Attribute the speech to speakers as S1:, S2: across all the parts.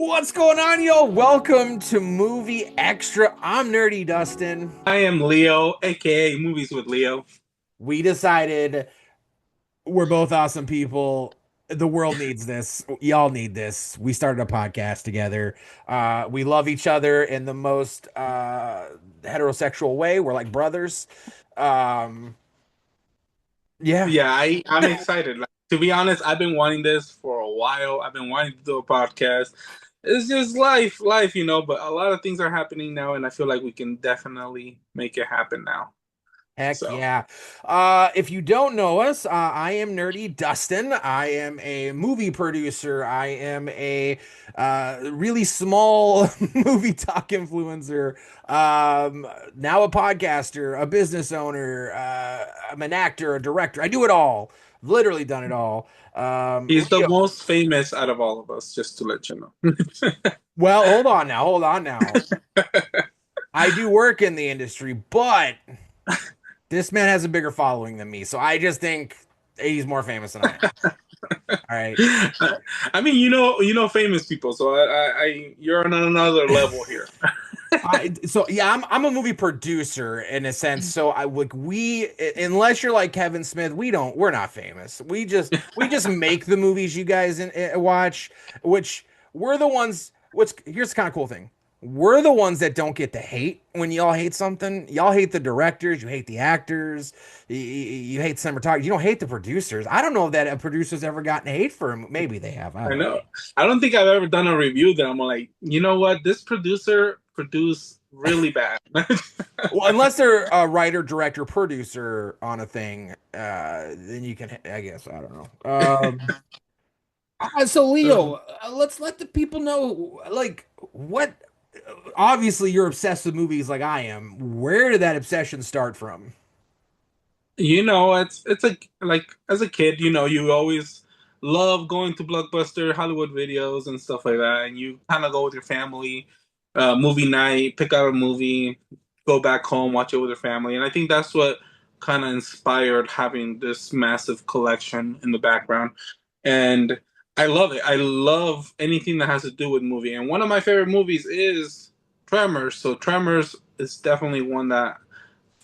S1: What's going on, y'all? Welcome to Movie Extra. I'm Nerdy Dustin.
S2: I am Leo, aka Movies with Leo.
S1: We decided we're both awesome people. The world needs this. Y'all need this. We started a podcast together. We love each other in the most heterosexual way. We're like brothers. Um, yeah.
S2: Yeah, I'm excited. Like, to be honest, I've been wanting this for a while. I've been wanting to do a podcast. It's just life, but a lot of things are happening now, and I feel like we can definitely make it happen now.
S1: Heck
S2: So,
S1: yeah. If you don't know us, I am Nerdy Dustin. I am a movie producer. I am a really small movie talk influencer. Now a podcaster, a business owner. I'm an actor, a director. I do it all. I've literally done it all.
S2: he's the
S1: Leo,
S2: most famous out of all of us, just to let you know.
S1: well, hold on now. Hold on now. I do work in the industry, but this man has a bigger following than me. So I just think he's more famous than I am. All right.
S2: I mean, you know, famous people, so you're on another level here.
S1: So yeah, I'm a movie producer in a sense. So I like we unless you're like Kevin Smith, we're not famous. We just make the movies you guys watch, which we're the ones. What's here's the kind of cool thing. We're the ones that don't get the hate when y'all hate something. Y'all hate the directors, you hate the actors, you hate cinematography. You don't hate the producers. I don't know that a producer's ever gotten hate for him. Maybe they have. I
S2: I
S1: don't know.
S2: know. I don't think I've ever done a review that I'm like, you know what, this producer produced really bad.
S1: Well, unless they're a writer, director, producer on a thing, then you can, I guess, I don't know. So Leo, let's let the people know, like, what? Obviously, you're obsessed with movies like I am. Where did that obsession start from?
S2: It's like as a kid, you always love going to Blockbuster, Hollywood videos and stuff like that, and you kind of go with your family, movie night, pick out a movie, go back home, watch it with your family, and I think that's what kind of inspired having this massive collection in the background, and I love it. I love anything that has to do with movie, and one of my favorite movies is Tremors. So Tremors is definitely one that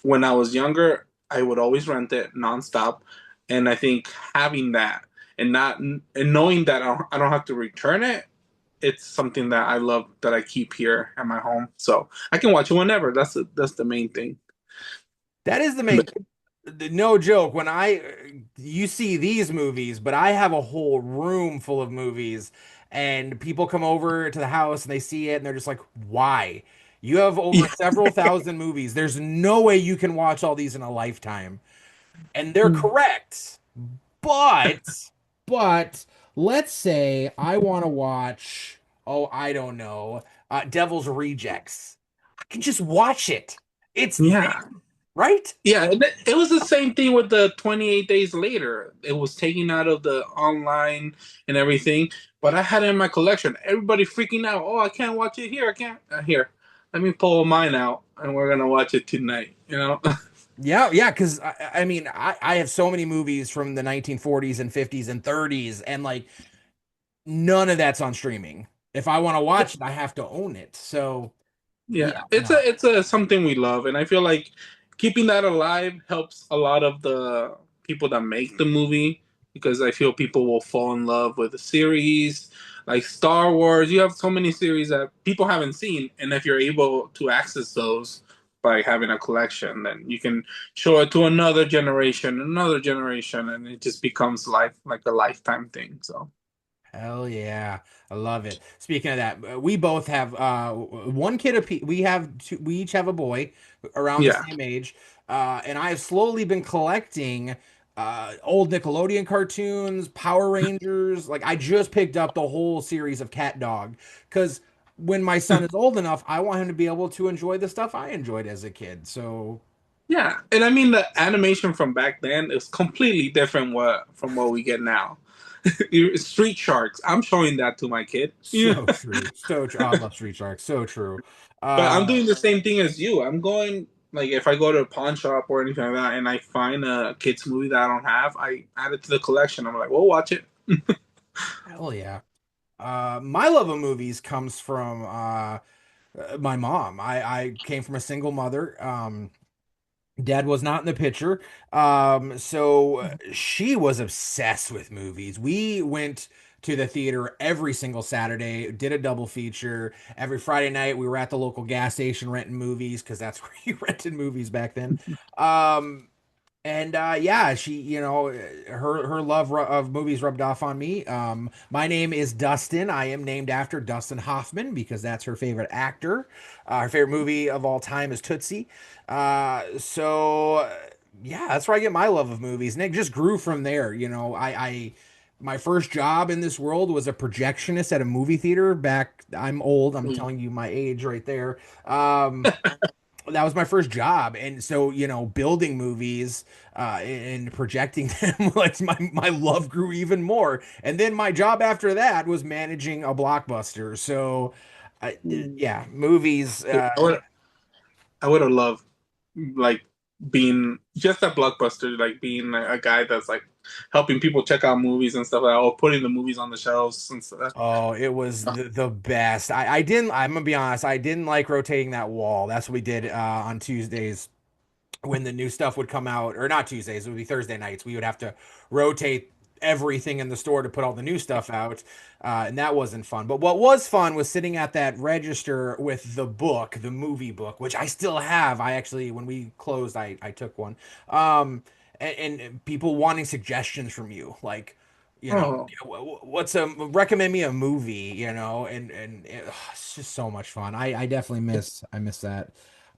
S2: when I was younger, I would always rent it nonstop, and I think having that and not and knowing that I don't have to return it, it's something that I love that I keep here at my home, so I can watch it whenever. That's the main thing.
S1: That is the main, no joke. When you see these movies, but I have a whole room full of movies, and people come over to the house and they see it and they're just like, why? You have over
S2: Yeah.
S1: several thousand movies. There's no way you can watch all these in a lifetime. And they're correct. But, but let's say I want to watch, oh, I don't know, Devil's Rejects. I can just watch it. It's there,
S2: Yeah.
S1: right?
S2: Yeah, and it was the same thing with the 28 days later. It was taken out of the online and everything, but I had it in my collection. Everybody freaking out. Oh, I can't watch it here. I can't. Here, let me pull mine out, and we're gonna watch it tonight.
S1: Yeah, yeah, because I mean, I have so many movies from the 1940s and 50s and 30s, and like none of that's on streaming. If I want to watch it, I have to own it. So,
S2: Yeah,
S1: yeah,
S2: it's
S1: no.
S2: a something we love, and I feel like keeping that alive helps a lot of the people that make the movie because I feel people will fall in love with the series, like Star Wars. You have so many series that people haven't seen, and if you're able to access those by having a collection, then you can show it to another generation, and it just becomes like a lifetime thing. So
S1: Hell yeah. I love it. Speaking of that, we both have one kid apiece. We each have a boy around the
S2: yeah.
S1: same age. And I have slowly been collecting old Nickelodeon cartoons, Power Rangers. Like I just picked up the whole series of Cat Dog because when my son is old enough, I want him to be able to enjoy the stuff I enjoyed as a kid. So
S2: Yeah, and I mean the animation from back then is completely different from what we get now. Street Sharks. I'm showing that to my kid. Yeah.
S1: so true. So true. Oh, I love Street Sharks. So true.
S2: But I'm
S1: Uh
S2: doing the same thing as you. I'm going like if I go to a pawn shop or anything like that and I find a kids movie that I don't have, I add it to the collection. I'm like, well, watch it.
S1: Hell yeah. My love of movies comes from my mom. I came from a single mother. Dad was not in the picture. So she was obsessed with movies. We went to the theater every single Saturday, did a double feature. Every Friday night, we were at the local gas station renting movies because that's where you rented movies back then. Um, and yeah, she, her love of movies rubbed off on me. My name is Dustin. I am named after Dustin Hoffman because that's her favorite actor. Her favorite movie of all time is Tootsie. So yeah, that's where I get my love of movies. And it just grew from there. My first job in this world was a projectionist at a movie theater back. I'm old. I'm
S2: Mm.
S1: telling you my age right there. That was my first job, and so building movies and projecting them, like my love grew even more. And then my job after that was managing a blockbuster. So
S2: Mm.
S1: yeah, movies.
S2: I would have loved like being just a blockbuster, like being a guy that's like helping people check out movies and stuff like that, or putting the movies on the shelves and stuff.
S1: Oh, it was the best. I didn't. I'm gonna be honest. I didn't like rotating that wall. That's what we did on Tuesdays when the new stuff would come out, or not Tuesdays, it would be Thursday nights. We would have to rotate everything in the store to put all the new stuff out, and that wasn't fun. But what was fun was sitting at that register with the book, the movie book, which I still have. I actually, when we closed, I took one. And people wanting suggestions from you, like.
S2: Oh,
S1: What's a recommend me a movie, it's just so much fun. I definitely miss that.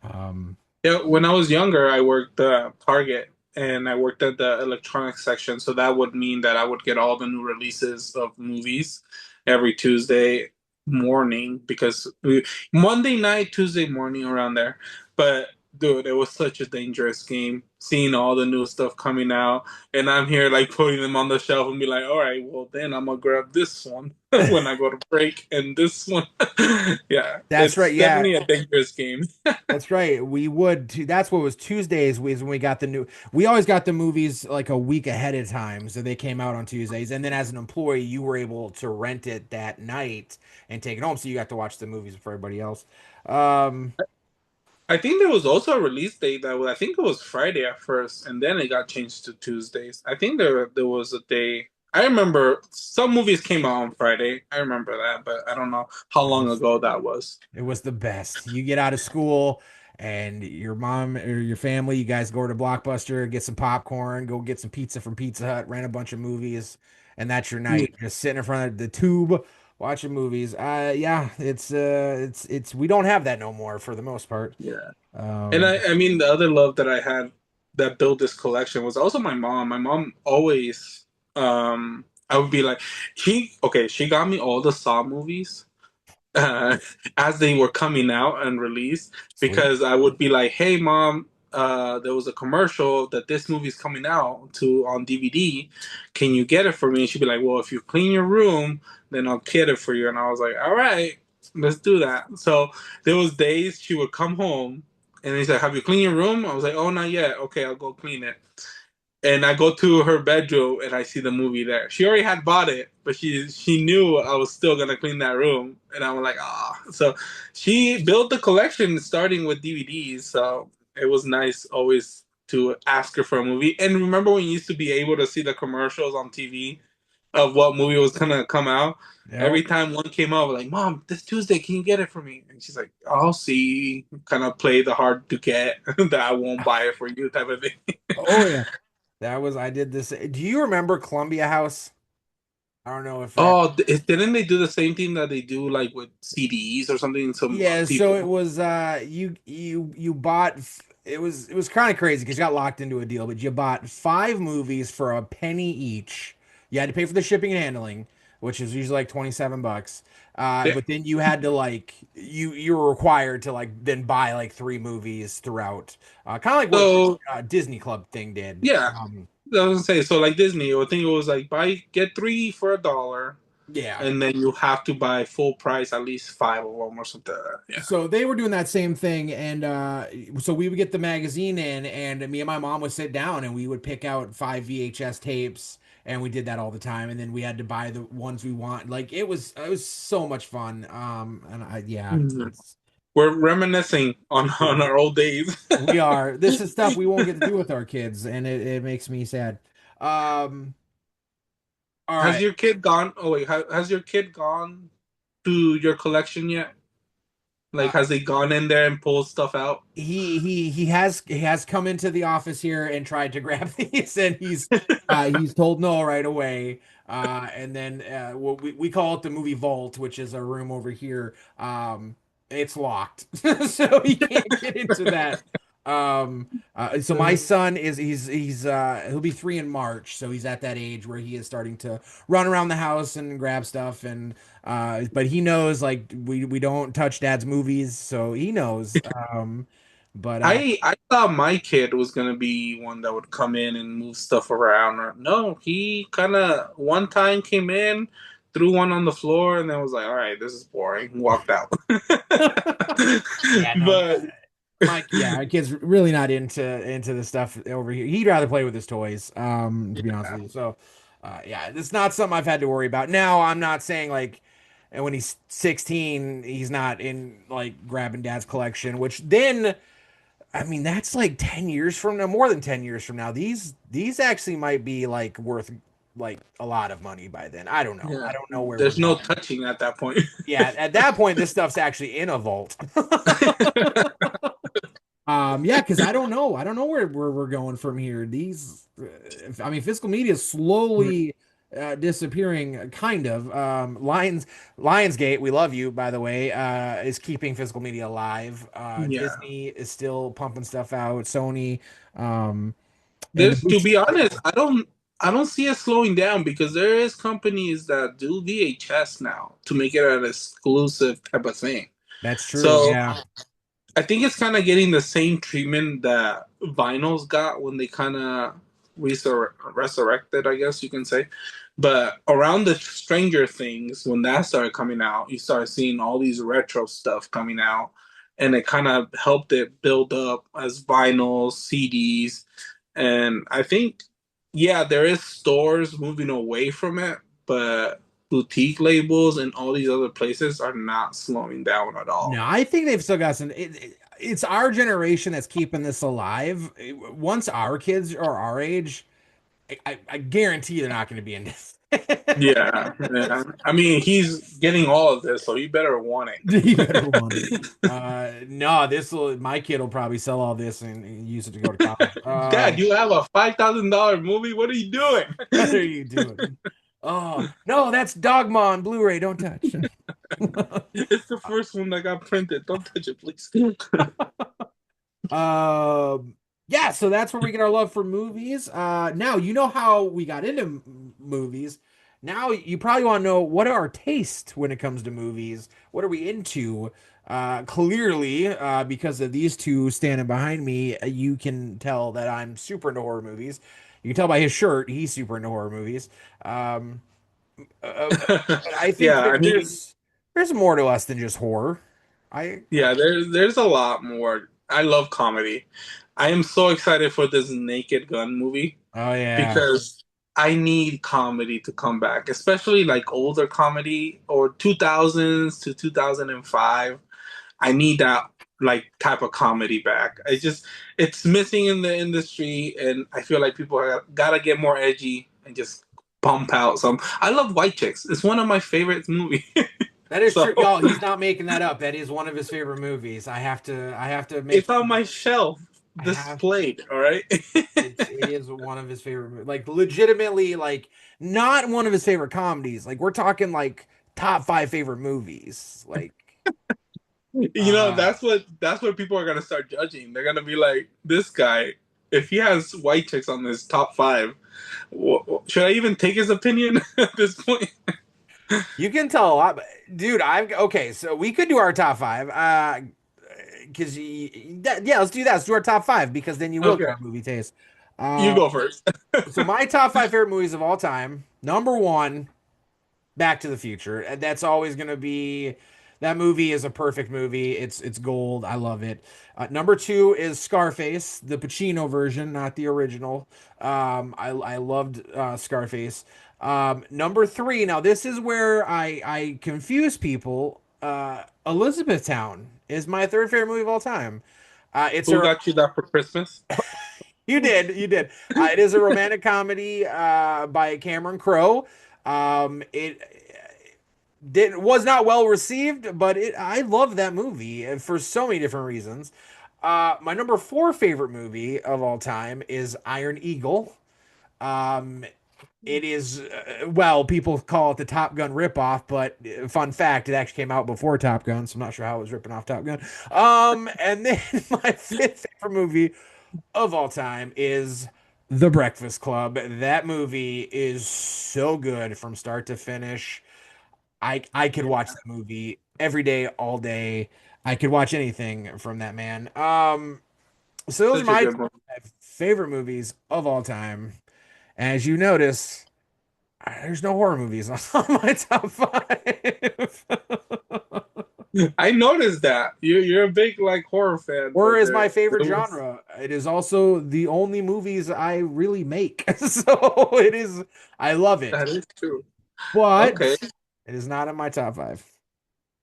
S1: Um,
S2: yeah. When I was younger, I worked Target and I worked at the electronics section, so that would mean that I would get all the new releases of movies every Tuesday morning because Monday night, Tuesday morning around there. But dude, it was such a dangerous game seeing all the new stuff coming out, and I'm here like putting them on the shelf and be like, all right, well then I'm gonna grab this one when I go to break and this one. Yeah,
S1: That's right.
S2: it's
S1: Yeah,
S2: definitely a dangerous game.
S1: that's right. We would too. That's what was Tuesdays was when we got the new. We always got the movies like a week ahead of time, so they came out on Tuesdays. And then as an employee, you were able to rent it that night and take it home, so you got to watch the movies for everybody else. Um,
S2: I think there was also a release date that was, I think it was Friday at first, and then it got changed to Tuesdays. I think there was a day. I remember some movies came out on Friday. I remember that, but I don't know how
S1: it
S2: long
S1: was
S2: ago that was.
S1: it was the best. You get out of school and your mom or your family, you guys go to Blockbuster, get some popcorn, go get some pizza from Pizza Hut, rent a bunch of movies, and that's your
S2: Yeah.
S1: night. Just sitting in front of the tube watching movies. Yeah, it's we don't have that no more for the most part.
S2: Yeah. And
S1: Um,
S2: I mean, the other love that I had that built this collection was also my mom. My mom always, I would be like, she got me all the Saw movies uh, as they were coming out and released
S1: Sweet.
S2: because I would be like, "Hey, mom, there was a commercial that this movie's coming out to on DVD. Can you get it for me?" And she'd be like, "Well, if you clean your room, then I'll get it for you." And I was like, "All right, let's do that." So there was days she would come home and he's like, "Have you cleaned your room?" I was like, "Oh, not yet. Okay, I'll go clean it." And I go to her bedroom and I see the movie there. She already had bought it, but she knew I was still gonna clean that room, and I'm like, ah. So she built the collection starting with DVDs. So it was nice always to ask her for a movie. And remember when you used to be able to see the commercials on TV of what movie was gonna come out?
S1: Yep.
S2: Every time one came out, we're like, "Mom, this Tuesday, can you get it for me?" And she's like, "I'll see." Kind of play the hard to get that I won't buy it for you type of thing.
S1: Oh yeah. I did this. Do you remember Columbia House? I don't know if that.
S2: Oh, didn't they do the same thing that they do like with CDs or something? Some
S1: Yeah, so it
S2: people.
S1: was you bought it was kind of crazy because you got locked into a deal, but you bought five movies for a penny each. You had to pay for the shipping and handling, which is usually like 27 bucks.
S2: Yeah.
S1: But then you had to like you were required to like then buy like three movies throughout. Kind of like what
S2: So
S1: Disney Club thing did.
S2: yeah, I was gonna say so like Disney. I think it was like buy get three for $1,
S1: Yeah.
S2: and then you have to buy full price at least five of them or something. Yeah.
S1: So they were doing that same thing, and so we would get the magazine in, and me and my mom would sit down, and we would pick out five VHS tapes, and we did that all the time. And then we had to buy the ones we want. Like it was so much fun. And I yeah,
S2: Mhm.
S1: it's
S2: We're reminiscing on on our old days.
S1: we are. This is stuff we won't get to do with our kids, and it makes me sad. Um, all
S2: Has
S1: right.
S2: your kid gone? Oh wait, has your kid gone to your collection yet? Like,
S1: Uh,
S2: has they gone in there and pulled stuff out?
S1: he has come into the office here and tried to grab these, and he's told no right away. And then what we call it the movie vault, which is a room over here. It's locked, so he can't get into that. So my son is he'll be 3 in March, so he's at that age where he is starting to run around the house and grab stuff, and but he knows like we don't touch dad's movies, so he knows. But
S2: I thought my kid was gonna be one that would come in and move stuff around. No, he kind of one time came in, threw one on the floor, and then was like, "All right, this is boring." Walked out.
S1: yeah, no,
S2: But
S1: Mike, yeah, our kid's really not into the stuff over here. He'd rather play with his toys, to be honest with you. So, yeah, it's not something I've had to worry about. Now, I'm not saying like, and when he's 16, he's not in like grabbing dad's collection, which then, I mean, that's like 10 years from now, more than 10 years from now. These actually might be like worth like a lot of money by then. I don't know. I
S2: yeah,
S1: don't know where we're
S2: there's no
S1: going.
S2: touching at that point.
S1: Yeah, at that point, this stuff's actually in a vault. Yeah, because I don't know. I don't know where we're going from here. I mean, physical media is slowly disappearing, kind of. Lionsgate, we love you, by the way, is keeping physical media alive.
S2: Yeah.
S1: Disney is still pumping stuff out. Sony, um, and the
S2: There's to
S1: movie.
S2: be honest, I don't see it slowing down because there is companies that do VHS now to make it an exclusive type of thing.
S1: That's true.
S2: So
S1: Yeah,
S2: I think it's kind of getting the same treatment that vinyls got when they kind of resurrected, I guess you can say. But around the Stranger Things, when that started coming out, you started seeing all these retro stuff coming out, and it kind of helped it build up as vinyls, CDs, and I think, yeah, there is stores moving away from it, but boutique labels and all these other places are not slowing down at
S1: no,
S2: all.
S1: I think they've still got some. It's our generation that's keeping this alive. Once our kids are our age, I guarantee they're not going to be in this.
S2: Yeah, yeah. I mean, he's getting all of this, so he better want
S1: You better want it.
S2: it.
S1: No, this will my kid will probably sell all this and use it to go to college.
S2: Dad, you have a $5,000 movie. What are you doing?
S1: What are you doing? Oh no, that's Dogma on Blu-ray. Don't touch.
S2: It's the first one that got printed. Don't touch it, please.
S1: Yeah, so that's where we get our love for movies. Now you know how we got into movies. Now you probably want to know what are our tastes when it comes to movies. What are we into? Clearly, because of these two standing behind me, you can tell that I'm super into horror movies. You can tell by his shirt, he's super into horror movies. Um, but I think
S2: Yeah, I mean,
S1: there's more to us than just horror. I
S2: yeah, there's a lot more. I love comedy. I am so excited for this Naked Gun movie
S1: oh yeah,
S2: because I need comedy to come back, especially like older comedy or 2000s to 2005. I need that like type of comedy back. It's missing in the industry, and I feel like people gotta get more edgy and just pump out some. I love White Chicks. It's one of my favorite movies.
S1: that is
S2: So
S1: true, y'all. He's not making that up. That is one of his favorite movies. I have to make.
S2: it's on my shelf
S1: I have.
S2: displayed. All right.
S1: It is one of his favorite movies. Like legitimately, like not one of his favorite comedies. Like we're talking like top 5 favorite movies. Like
S2: You know,
S1: uh
S2: that's what people are gonna start judging. They're gonna be like, this guy, if he has White Chicks on his top five, should I even take his opinion at this point?
S1: you can tell a lot, but dude, I've okay, so we could do our top 5. Because yeah, let's do that. Let's do our top 5 because then you will get
S2: Okay,
S1: our movie taste.
S2: you
S1: Uh,
S2: go first.
S1: so my top 5 favorite movies of all time. Number 1, Back to the Future. And that's always gonna be That movie is a perfect movie. It's gold. I love it. Number two is Scarface, the Pacino version, not the original. I loved Scarface. Number three. Now this is where I confuse people. Elizabethtown is my third favorite movie of all time. It's
S2: Who
S1: a
S2: got you that for Christmas?
S1: you did. It is a romantic comedy by Cameron Crowe. It was not well received, but I love that movie for so many different reasons. My number four favorite movie of all time is Iron Eagle. Um, it is well, people call it the Top Gun ripoff, but fun fact, it actually came out before Top Gun, so I'm not sure how it was ripping off Top Gun. And then my fifth favorite movie of all time is The Breakfast Club. That movie is so good from start to finish. I could watch that movie every day, all day. I could watch anything from that man. So those are
S2: Such a
S1: my
S2: good one.
S1: top five favorite movies of all time. As you notice, there's no horror movies on my top five.
S2: I noticed that you're a big like horror fan,
S1: Horror
S2: but
S1: is my favorite
S2: there was
S1: genre. It is also the only movies I really make. So it is, I love it,
S2: that is true.
S1: but
S2: Okay.
S1: it is not in my top five.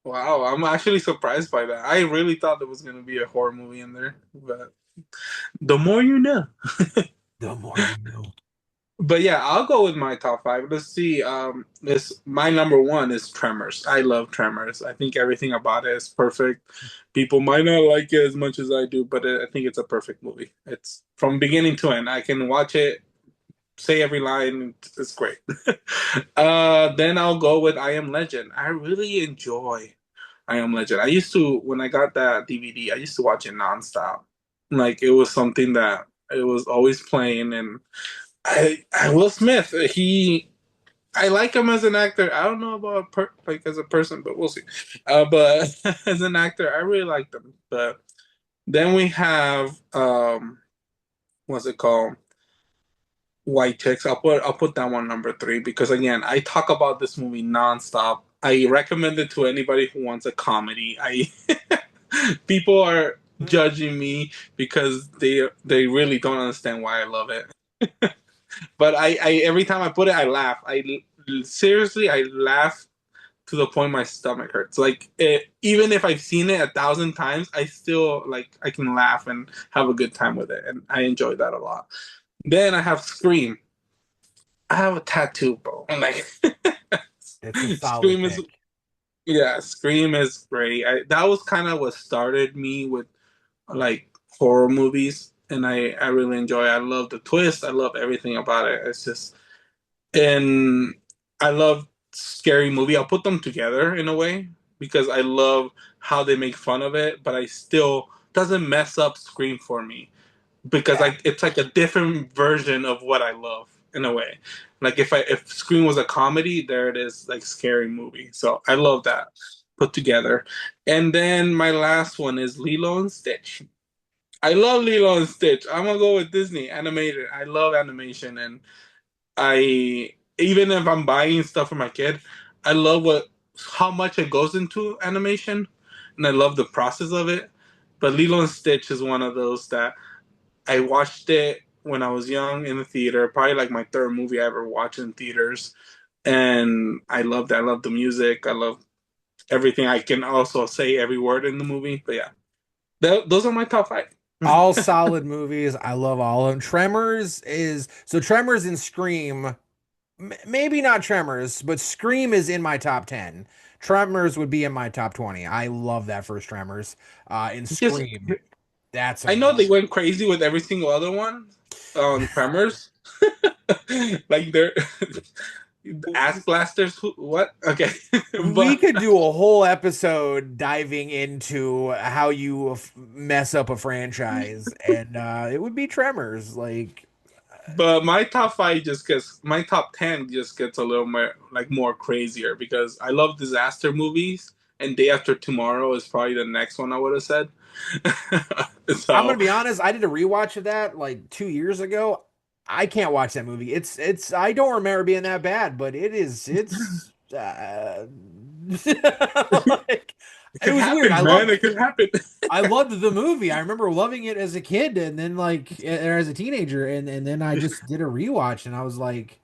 S2: Wow, I'm actually surprised by that. I really thought there was gonna be a horror movie in there, but the more you know.
S1: The more you know.
S2: But yeah, I'll go with my top five. Let's see. This my number one is Tremors. I love Tremors. I think everything about it is perfect. People might not like it as much as I do, but I think it's a perfect movie. It's from beginning to end. I can watch it, say every line. It's great. Then I'll go with I Am Legend. I really enjoy I Am Legend. I used to when I got that DVD. I used to watch it nonstop. Like it was something that it was always playing and I Will Smith. I like him as an actor. I don't know about like as a person, but we'll see. But as an actor, I really liked him. But then we have what's it called? White Chicks. I'll put that one number three because again, I talk about this movie nonstop. I recommend it to anybody who wants a comedy. I people are judging me because they really don't understand why I love it. But I every time I put it, I laugh. Seriously, I laugh to the point my stomach hurts. Like even if I've seen it 1,000 times, I still like I can laugh and have a good time with it, and I enjoy that a lot. Then I have Scream. I have a tattoo, bro. And like
S1: It's a solid
S2: Scream is
S1: pick.
S2: yeah, Scream is great. That was kind of what started me with like horror movies, and I really enjoy it. I love the twist. I love everything about it. It's just and I love scary movie. I'll put them together in a way because I love how they make fun of it, but I still doesn't mess up Scream for me because
S1: Yeah.
S2: like it's like a different version of what I love in a way. Like if Scream was a comedy, there it is, like scary movie. So I love that put together. And then my last one is Lilo and Stitch. I love Lilo and Stitch. I'm gonna go with Disney animated. I love animation and I even if I'm buying stuff for my kid, I love what how much it goes into animation, and I love the process of it. But Lilo and Stitch is one of those that I watched it when I was young in the theater, probably like my third movie I ever watched in theaters, and I loved it. I love the music. I love everything. I can also say every word in the movie. But yeah, those are my top five.
S1: All solid movies. I love all of them. Tremors and Scream. Maybe not Tremors, but Scream is in my top 10. Tremors would be in my top 20. I love that first Tremors. In
S2: Just
S1: Scream, that's a
S2: I know they went crazy with every single other one on Tremors. Like they're ass blasters. What? Okay,
S1: we
S2: but
S1: could do a whole episode diving into how you mess up a franchise, and it would be Tremors. Like,
S2: my top five just gets my top 10 just gets a little more like more crazier because I love disaster movies and Day After Tomorrow is probably the next one I would have said.
S1: I'm gonna
S2: So,
S1: be honest. I did a rewatch of that like 2 years ago. I can't watch that movie. It's. I don't remember being that bad, but it is. It's Like,
S2: It
S1: it
S2: could
S1: was weird.
S2: happen, man. It could happen.
S1: I loved the movie. I remember loving it as a kid, and then like as a teenager, and then I just did a rewatch, and I was like,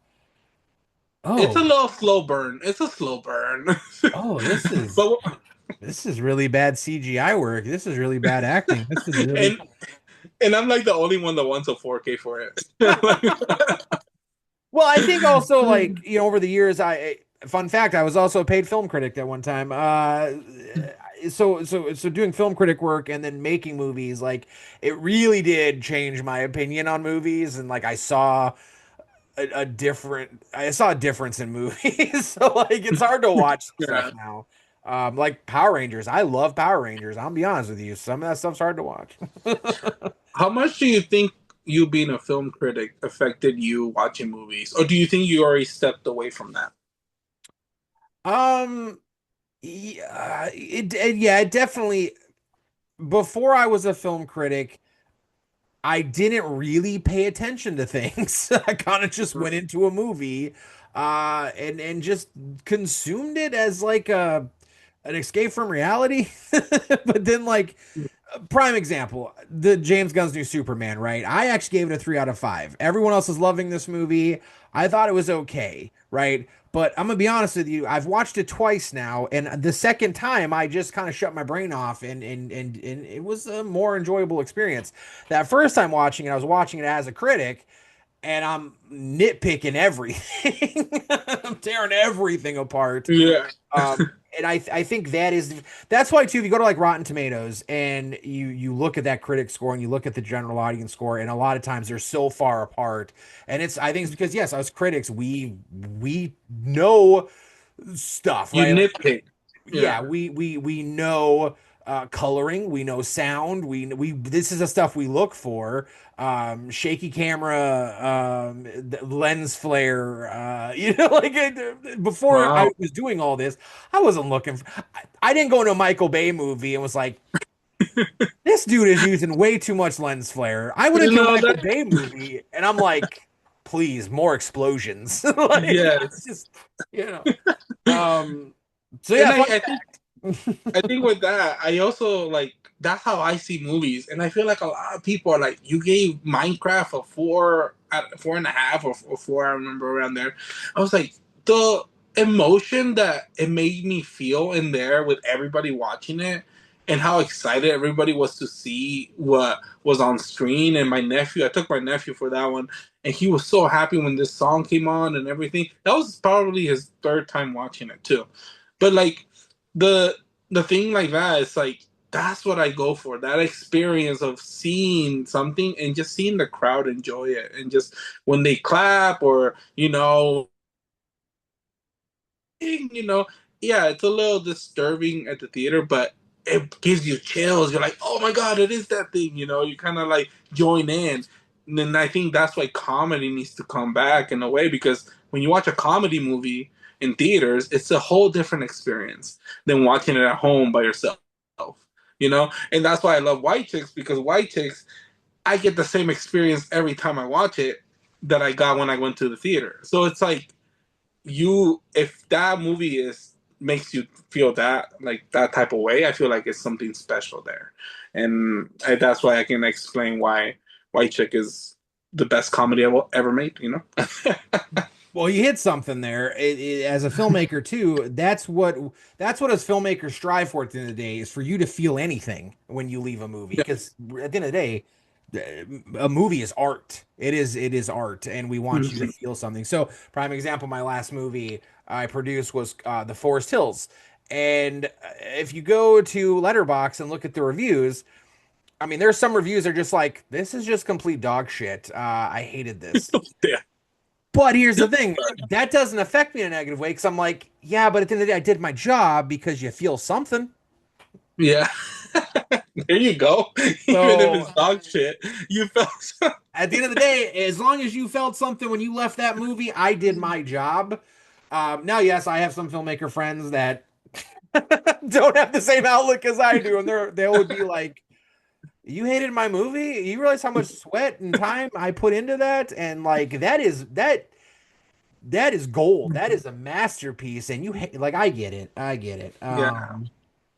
S2: It's a
S1: oh,
S2: little slow burn. It's a slow burn.
S1: oh,
S2: But
S1: this is really bad CGI work. This is really bad acting. This is really
S2: and and I'm like the only one that wants a 4K for it.
S1: well. I think also like over the years, fun fact, I was also a paid film critic at one time. So doing film critic work and then making movies, like it really did change my opinion on movies, and like I saw a difference in movies. So like it's hard to watch stuff
S2: Yeah.
S1: now. Like Power Rangers. I love Power Rangers. I'll be honest with you. Some of that stuff's hard to watch.
S2: How much do you think you being a film critic affected you watching movies, or do you think you already stepped away from that?
S1: Um, yeah, it definitely. Before I was a film critic, I didn't really pay attention to things. I kind of just went into a movie, and just consumed it as like an escape from reality. But then like prime example, the James Gunn's new Superman, right? I actually gave it a 3 out of 5. Everyone else is loving this movie. I thought it was okay, right? But I'm gonna be honest with you, I've watched it twice now, and the second time I just kind of shut my brain off, and it was a more enjoyable experience. That first time watching it, I was watching it as a critic, and I'm nitpicking everything. I'm tearing everything apart.
S2: Yeah.
S1: And I think that's why too, if you go to like Rotten Tomatoes and you look at that critic score and you look at the general audience score, and a lot of times they're so far apart. And I think it's because yes, us critics, we know stuff,
S2: You
S1: right? Like,
S2: nitpick.
S1: yeah,
S2: Yeah.
S1: we know coloring, we know sound, we this is the stuff we look for. Shaky camera, lens flare, like before I
S2: Wow.
S1: was doing all this, I wasn't looking for, I didn't go into a Michael Bay movie and was like, this dude is using way too much lens flare. I went
S2: You
S1: into a
S2: know
S1: Michael
S2: that.
S1: Bay movie and I'm like, please, more explosions. Like,
S2: Yes.
S1: just, you know. So
S2: And
S1: yeah, fun
S2: I
S1: fact.
S2: think with that, I also like that's how I see movies, and I feel like a lot of people are like, you gave Minecraft a 4.5 or 4. I remember around there. I was like, the emotion that it made me feel in there with everybody watching it, and how excited everybody was to see what was on screen. And my nephew, I took my nephew for that one, and he was so happy when this song came on and everything. That was probably his third time watching it too, but like the the thing like that, it's like that's what I go for. That experience of seeing something and just seeing the crowd enjoy it, and just when they clap or you know, yeah, it's a little disturbing at the theater, but it gives you chills. You're like, oh my god, it is that thing. You kind of like join in. And then I think that's why comedy needs to come back in a way, because when you watch a comedy movie in theaters, it's a whole different experience than watching it at home by yourself. And that's why I love White Chicks, because White Chicks, I get the same experience every time I watch it that I got when I went to the theater. So it's like, if that movie is makes you feel that like that type of way, I feel like it's something special there. And that's why I can explain why White Chick is the best comedy ever made.
S1: Well, you hit something there. As a filmmaker too, that's what us filmmakers strive for at the end of the day, is for you to feel anything when you leave a movie.
S2: Yeah.
S1: Because at the end of the day, a movie is art. It is art, and we want you to
S2: Mhm.
S1: feel something. So, prime example, my last movie I produced was The Forest Hills. And if you go to Letterbox and look at the reviews, I mean, there's some reviews that are just like, this is just complete dog shit. I hated this.
S2: Yeah.
S1: But here's the thing, that doesn't affect me in a negative way, because I'm like, yeah, but at the end of the day, I did my job, because you feel something.
S2: Yeah. There you go. Even if
S1: So
S2: it's dog shit, you felt.
S1: at the end of the day, as long as you felt something when you left that movie, I did my job. Now, yes, I have some filmmaker friends that don't have the same outlook as I do, and they would be like, "You hated my movie? You realize how much sweat and time I put into that?" And like that that is gold. That is a masterpiece, and like I get it. I get it.
S2: Yeah.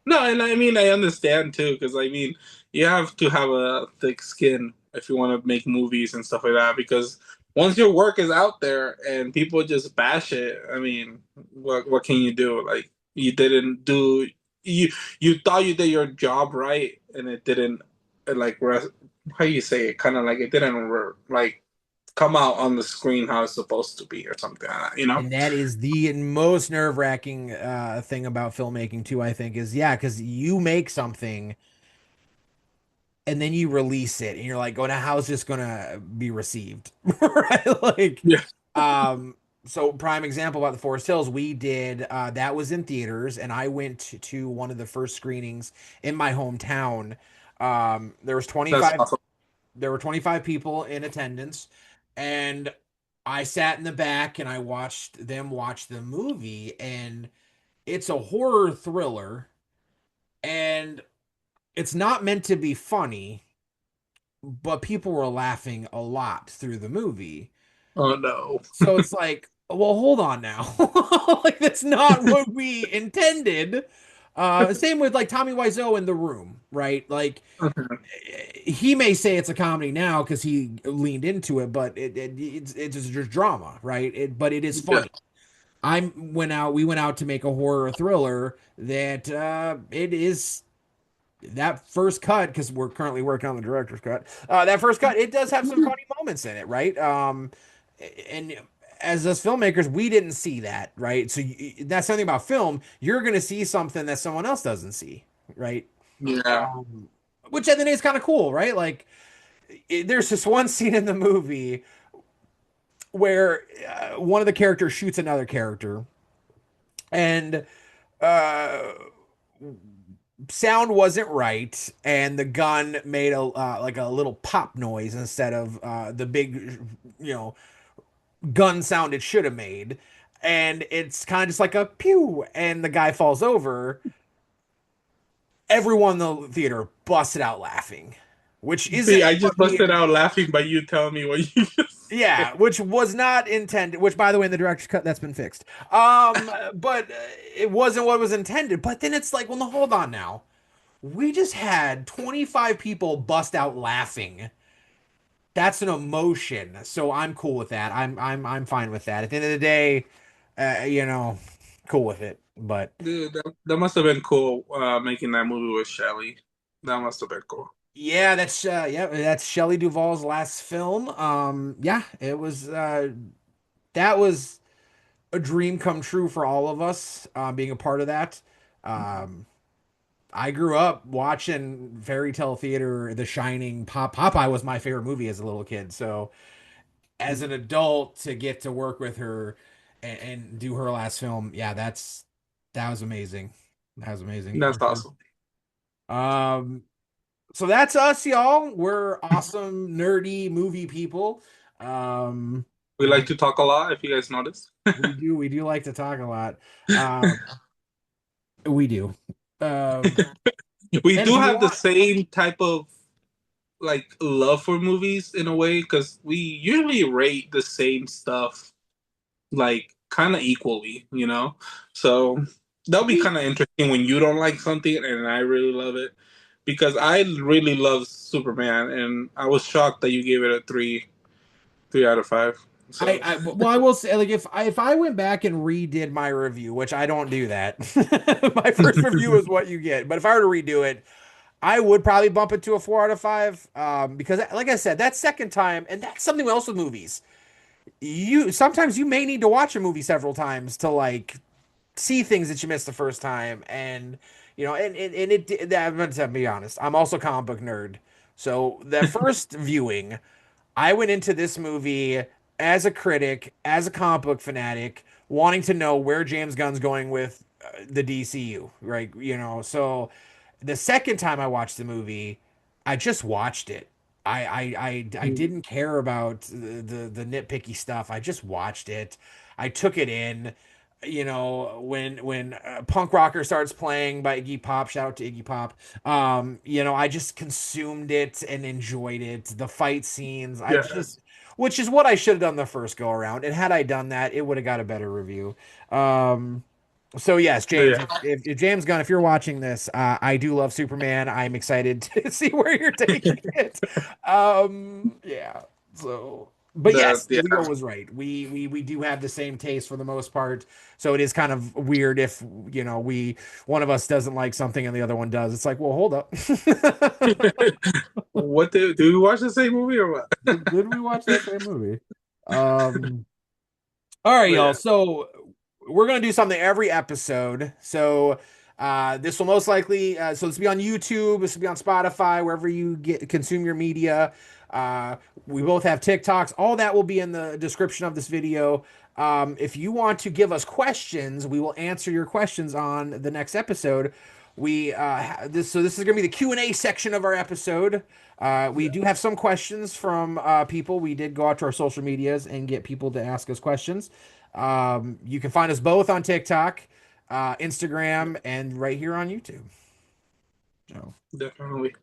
S2: No, and I mean I understand too, because I mean you have to have a thick skin if you want to make movies and stuff like that. Because once your work is out there and people just bash it, I mean, what can you do? Like you didn't do you you thought you did your job right, and it didn't like how you say it, kind of like it didn't like come out on the screen how it's supposed to be or something like that, you know?
S1: And that is the most nerve-wracking thing about filmmaking too, I think, is yeah, because you make something and then you release it and you're like, oh, now how's this gonna be received? Right? Like,
S2: Yeah,
S1: um, so prime example about the Forest Hills, we did that was in theaters, and I went to one of the first screenings in my hometown. There was
S2: that's
S1: 25
S2: awesome.
S1: there were 25 people in attendance, and I sat in the back and I watched them watch the movie, and it's a horror thriller, and it's not meant to be funny, but people were laughing a lot through the movie.
S2: Oh no.
S1: So it's like, well, hold on now. Like that's not what we intended. Same with like Tommy Wiseau in The Room, right? Like he may say it's a comedy now because he leaned into it, but it's just drama, right? But it is
S2: Yeah.
S1: funny. We went out to make a horror thriller that it is that first cut because we're currently working on the director's cut. That first cut, it does have some funny moments in it, right? And as us filmmakers, we didn't see that, right? So that's something about film. You're going to see something that someone else doesn't see, right?
S2: Yeah.
S1: Which I think is kind of cool, right? Like, there's this one scene in the movie where one of the characters shoots another character, and uh, sound wasn't right, and the gun made a like a little pop noise instead of the big, you know, gun sound it should have made. And it's kind of just like a pew, and the guy falls over. Everyone in the theater busted out laughing, which
S2: See,
S1: isn't
S2: I just
S1: what we
S2: busted out laughing by you telling me what you just said.
S1: yeah, which was not intended, which by the way in the director's cut that's been fixed. But it wasn't what was intended. But then it's like, well, no, hold on now. We just had 25 people bust out laughing. That's an emotion. So I'm cool with that. I'm fine with that. At the end of the day, you know, cool with it. But
S2: Dude, that must have been cool making that movie with Shelly. That must have been cool.
S1: yeah, that's Shelley Duvall's last film. Yeah, it was that was a dream come true for all of us, being a part of that. Um, I grew up watching fairy tale theater, The Shining. Popeye was my favorite movie as a little kid. So as an adult, to get to work with her and do her last film, yeah, that was amazing. That was amazing
S2: That's
S1: for sure.
S2: awesome.
S1: Um, so that's us, y'all. We're awesome, nerdy movie people. Um,
S2: We like to talk a lot, if you guys notice.
S1: we do like to talk a lot. Um, we do. Um,
S2: We
S1: and if
S2: do
S1: you
S2: have the
S1: want,
S2: same type of like love for movies in a way, because we usually rate the same stuff like kind of equally, you know? So that'll be
S1: we
S2: kind of interesting when you don't like something and I really love it. Because I really love Superman and I was shocked that you gave it a three out of five. So
S1: well, I will say, like, if I went back and redid my review, which I don't do that, my first review is what you get. But if I were to redo it, I would probably bump it to a 4 out of 5. Because, like I said, that second time, and that's something else with movies. You sometimes you may need to watch a movie several times to like see things that you missed the first time, and you know, and I'm gonna be honest, I'm also a comic book nerd. So that first viewing, I went into this movie as a critic, as a comic book fanatic, wanting to know where James Gunn's going with the DCU, right? You know, so the second time I watched the movie, I just watched it. I didn't care about the nitpicky stuff. I just watched it. I took it in. You know, when Punk Rocker starts playing by Iggy Pop, shout out to Iggy Pop. You know, I just consumed it and enjoyed it. The fight scenes, I
S2: yeah,
S1: just which is what I should have done the first go around. And had I done that, it would have got a better review. Um, so yes,
S2: But
S1: James,
S2: yeah,
S1: if James Gunn, if you're watching this, I do love Superman. I'm excited to see where you're taking it. Yeah. So, but
S2: the
S1: yes,
S2: yeah.
S1: Leo was right. We do have the same taste for the most part. So it is kind of weird if we one of us doesn't like something and the other one does. It's like, well, hold up.
S2: What do we watch the same movie or what?
S1: Did we watch that same movie? Um, all right,
S2: But
S1: y'all.
S2: yeah,
S1: So we're gonna do something every episode. So this will most likely so this will be on YouTube, this will be on Spotify, wherever you get consume your media. We both have TikToks. All that will be in the description of this video. If you want to give us questions, we will answer your questions on the next episode. This is gonna be the Q&A section of our episode. We do have some questions from people. We did go out to our social medias and get people to ask us questions. You can find us both on TikTok, Instagram, and right here on YouTube. So,
S2: definitely.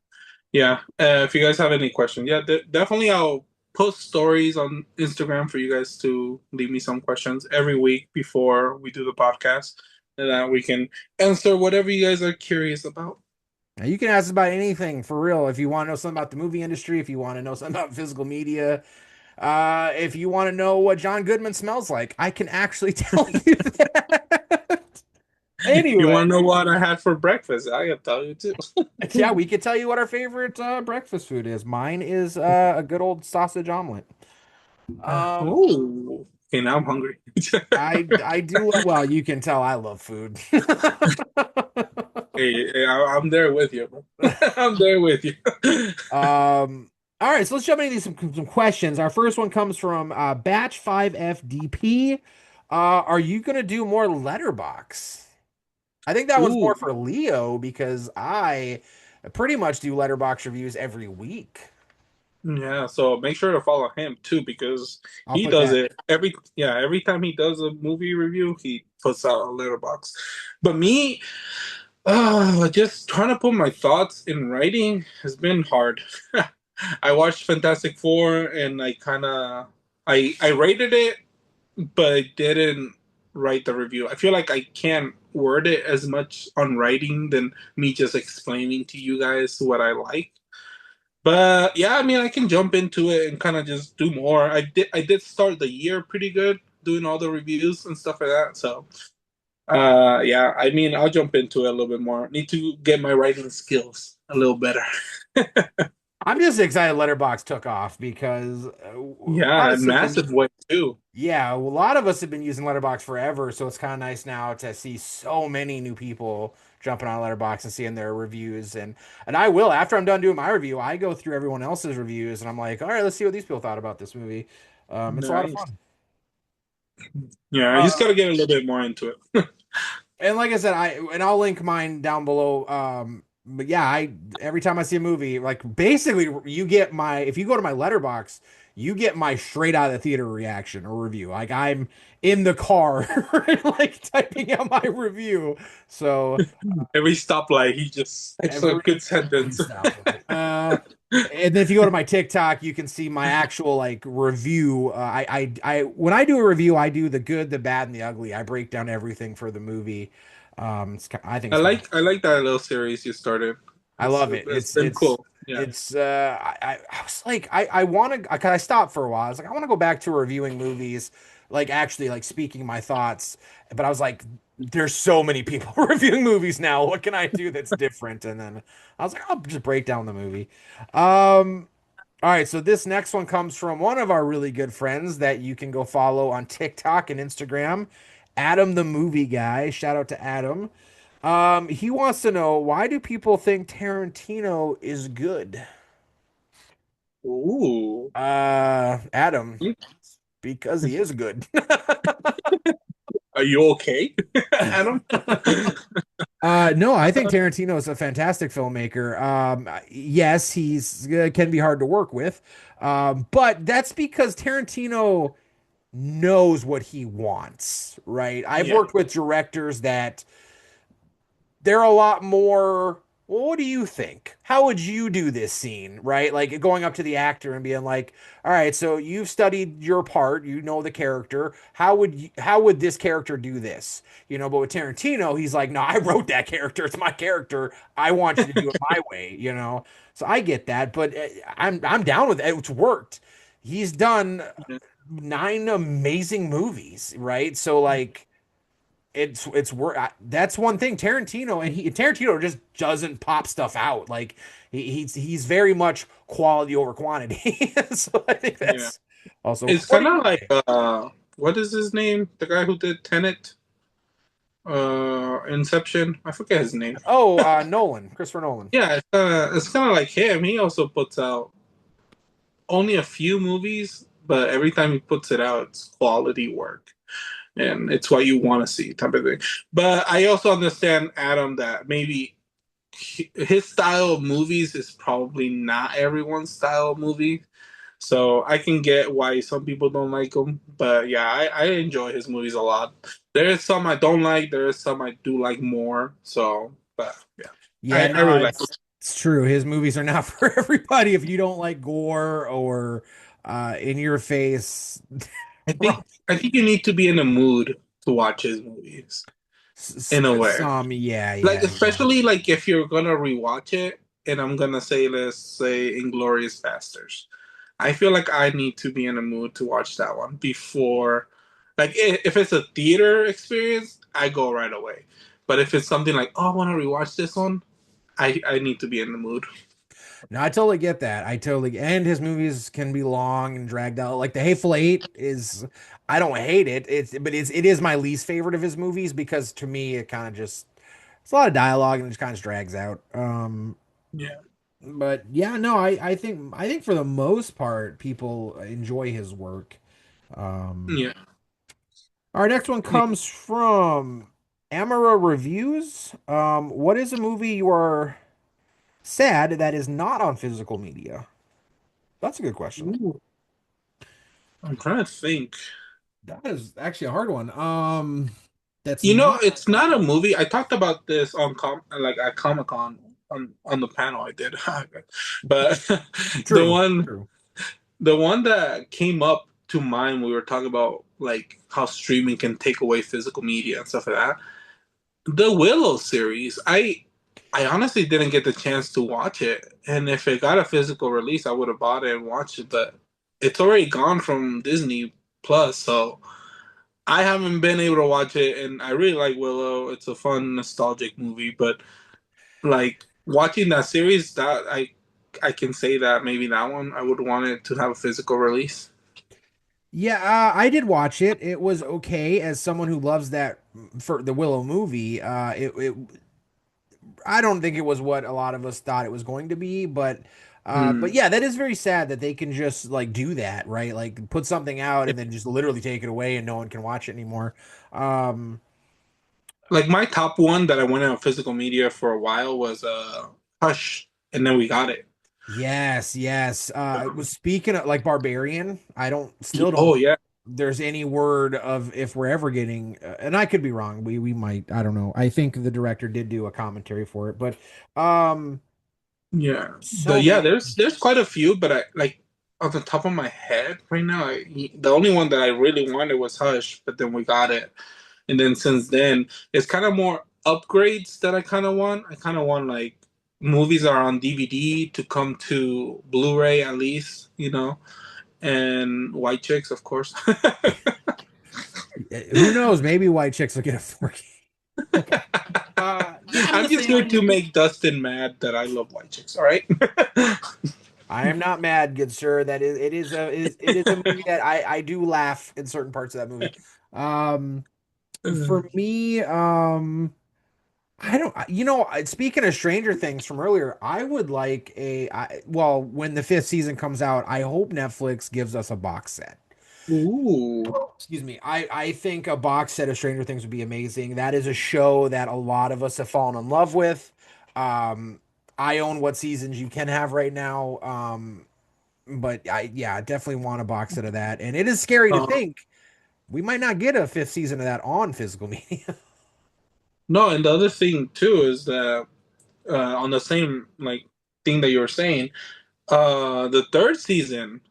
S2: Yeah, if you guys have any questions, yeah, definitely I'll post stories on Instagram for you guys to leave me some questions every week before we do the podcast, and that we can answer whatever you guys are curious about.
S1: now you can ask us about anything for real. If you want to know something about the movie industry, if you want to know something about physical media, if you want to know what John Goodman smells like, I can actually tell you that.
S2: You
S1: Anyway,
S2: want to know what I had for breakfast? I can tell you too.
S1: yeah, we could tell you what our favorite breakfast food is. Mine is a good old sausage omelet. Um,
S2: Oh, okay, now I'm hungry.
S1: I do well. You can tell I love food.
S2: Hey, I'm there with you, bro. I'm there with you.
S1: All right, so let's jump into some questions. Our first one comes from Batch 5FDP. Are you gonna do more letterbox? I think that one's more
S2: Ooh,
S1: for Leo because I pretty much do letterbox reviews every week.
S2: yeah. So make sure to follow him too because
S1: I'll
S2: he
S1: put
S2: does
S1: that.
S2: it every time he does a movie review, he puts out a letterbox. But me, just trying to put my thoughts in writing has been hard. I watched Fantastic Four and I rated it, but I didn't write the review. I feel like I can't word it as much on writing than me just explaining to you guys what I like. But yeah, I mean, I can jump into it and kind of just do more. I did start the year pretty good doing all the reviews and stuff like that. So yeah, I mean, I'll jump into it a little bit more. Need to get my writing skills a little better.
S1: I'm just excited Letterbox took off because a lot of
S2: Yeah,
S1: us have been
S2: massive way too.
S1: yeah, a lot of us have been using Letterbox forever, so it's kind of nice now to see so many new people jumping on Letterbox and seeing their reviews. And I will after I'm done doing my review, I go through everyone else's reviews and I'm like, all right, let's see what these people thought about this movie. It's a lot of
S2: Nice.
S1: fun.
S2: Yeah, I just
S1: Uh,
S2: gotta get a little bit more into it.
S1: and like I said, I'll link mine down below. But yeah, I every time I see a movie, like basically you get my if you go to my letterbox, you get my straight out of the theater reaction or review. Like I'm in the car, like typing out my review. So
S2: Every stoplight, he just types a
S1: every
S2: good sentence.
S1: stoplight. And then if you go to my TikTok, you can see my actual like review. When I do a review, I do the good, the bad, and the ugly. I break down everything for the movie. I think
S2: I
S1: it's kind of
S2: like I like that little series you started.
S1: I love it.
S2: It's been cool. Yeah.
S1: I was like I want to cause I stopped for a while. I was like I want to go back to reviewing movies, like actually like speaking my thoughts. But I was like, there's so many people reviewing movies now. What can I do that's different? And then I was like, I'll just break down the movie. All right, so this next one comes from one of our really good friends that you can go follow on TikTok and Instagram, Adam the Movie Guy. Shout out to Adam. He wants to know why do people think Tarantino is good?
S2: Ooh.
S1: Adam, because he is good.
S2: Are you okay, Adam?
S1: No, I think Tarantino is a fantastic filmmaker. Yes, he's can be hard to work with, but that's because Tarantino knows what he wants, right? I've
S2: Yeah.
S1: worked with directors that they're a lot more. well, what do you think? How would you do this scene, right? Like going up to the actor and being like, "All right, so you've studied your part, you know the character. How would this character do this?" You know, but with Tarantino, he's like, "No, I wrote that character. It's my character. I want you to do it my way." You know, so I get that, but I'm down with it. It's worked. He's done nine amazing movies, right? So like it's work. That's one thing Tarantino, and Tarantino just doesn't pop stuff out. Like he's very much quality over quantity. So I think
S2: Yeah.
S1: that's also.
S2: It's
S1: What
S2: kind
S1: do
S2: of
S1: you
S2: like
S1: think?
S2: what is his name? The guy who did Tenet, Inception. I forget his name.
S1: Oh, Nolan, Christopher Nolan.
S2: Yeah, it's kind of like him. He also puts out only a few movies, but every time he puts it out, it's quality work, and it's what you want to see, type of thing. But I also understand Adam that maybe his style of movies is probably not everyone's style of movie. So I can get why some people don't like him, but yeah, I enjoy his movies a lot. There is some I don't like. There is some I do like more. So, but yeah,
S1: Yeah,
S2: I
S1: no,
S2: really like.
S1: it's true. His movies are not for everybody. If you don't like gore or in your face,
S2: I think I think you need to be in a mood to watch his movies in a way.
S1: some, yeah,
S2: Like
S1: yeah.
S2: especially like if you're gonna rewatch it, and I'm gonna say, let's say, Inglorious Bastards. I feel like I need to be in a mood to watch that one before. Like if it's a theater experience, I go right away. But if it's something like, oh, I want to rewatch this one, I need to be in the mood.
S1: No, I totally get that. And his movies can be long and dragged out. Like The Hateful Eight is, I don't hate it. It is my least favorite of his movies because to me it kind of just it's a lot of dialogue and it just kind of drags out.
S2: Yeah,
S1: But yeah, no, I think for the most part people enjoy his work. Um,
S2: yeah.
S1: our next one
S2: Yeah.
S1: comes from Amara Reviews. What is a movie you are sad that is not on physical media? That's a good question.
S2: Ooh, I'm trying to think.
S1: That is actually a hard one. That's
S2: You know,
S1: not
S2: it's not a movie. I talked about this on like at Comic Con on the panel I did, but the
S1: true.
S2: one
S1: True.
S2: the one that came up to mind, we were talking about like how streaming can take away physical media and stuff like that. The Willow series, I honestly didn't get the chance to watch it, and if it got a physical release, I would have bought it and watched it. But it's already gone from Disney Plus, so I haven't been able to watch it. And I really like Willow. It's a fun, nostalgic movie, but like watching that series, that I can say that maybe that one I would want it to have a physical release.
S1: Yeah, I did watch it. It was okay as someone who loves that for the Willow movie. I don't think it was what a lot of us thought it was going to be, but
S2: Hmm.
S1: yeah, that is very sad that they can just like do that, right? Like put something out and then just literally take it away and no one can watch it anymore. Um,
S2: Like my top one that I went on physical media for a while was Hush, and then we got it.
S1: yes, yes. It was speaking of like Barbarian. I don't still don't
S2: Oh
S1: think
S2: yeah,
S1: there's any word of if we're ever getting, and I could be wrong. We might. I don't know. I think the director did do a commentary for it, but um,
S2: yeah.
S1: so
S2: Yeah,
S1: many.
S2: there's quite a few, but I like on the top of my head right now, the only one that I really wanted was Hush, but then we got it, and then since then it's kind of more upgrades that I kind of want. I kind of want like movies that are on DVD to come to Blu-ray at least, and white chicks, of course.
S1: Who knows? Maybe white chicks will get a 4K. Yeah, I'm
S2: I'm
S1: the
S2: just here to
S1: same.
S2: make Dustin mad that I love white chicks. All right.
S1: I am not mad, good sir. That is it is a movie that I do laugh in certain parts of that movie. Um, for me, I don't, speaking of Stranger Things from earlier, I would like well, when the fifth season comes out, I hope Netflix gives us a box set.
S2: Ooh.
S1: Excuse me. I think a box set of Stranger Things would be amazing. That is a show that a lot of us have fallen in love with. Um, I own what seasons you can have right now. But yeah, I definitely want a box set of that. And it is scary to
S2: Uh,
S1: think we might not get a fifth season of that on physical media.
S2: no, and the other thing too is that on the same like thing that you were saying, the third season,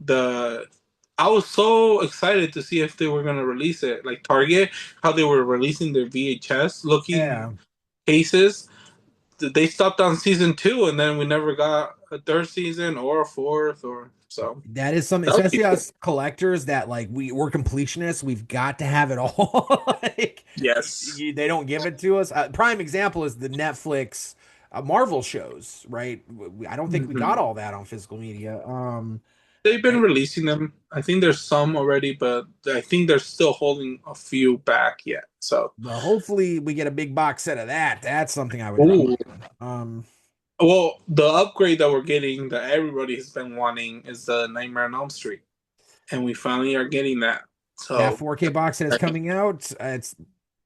S2: the I was so excited to see if they were gonna release it, like Target, how they were releasing their VHS looking
S1: Yeah.
S2: cases. They stopped on season two, and then we never got a third season or a fourth, or so.
S1: That is something,
S2: That would be
S1: especially
S2: cool.
S1: us collectors that like we're completionists. We've got to have it all. Like
S2: Yes.
S1: they don't give it to us. Prime example is the Netflix Marvel shows, right? I don't think we got
S2: Hmm.
S1: all that on physical media.
S2: They've been
S1: And
S2: releasing them. I think there's some already, but I think they're still holding a few back yet. So,
S1: well, hopefully we get a big box set of that. That's something I would drop
S2: ooh.
S1: money on.
S2: Well, the upgrade that we're getting that everybody has been wanting is the Nightmare on Elm Street, and we finally are getting that.
S1: That
S2: So,
S1: 4K box set is coming out. It's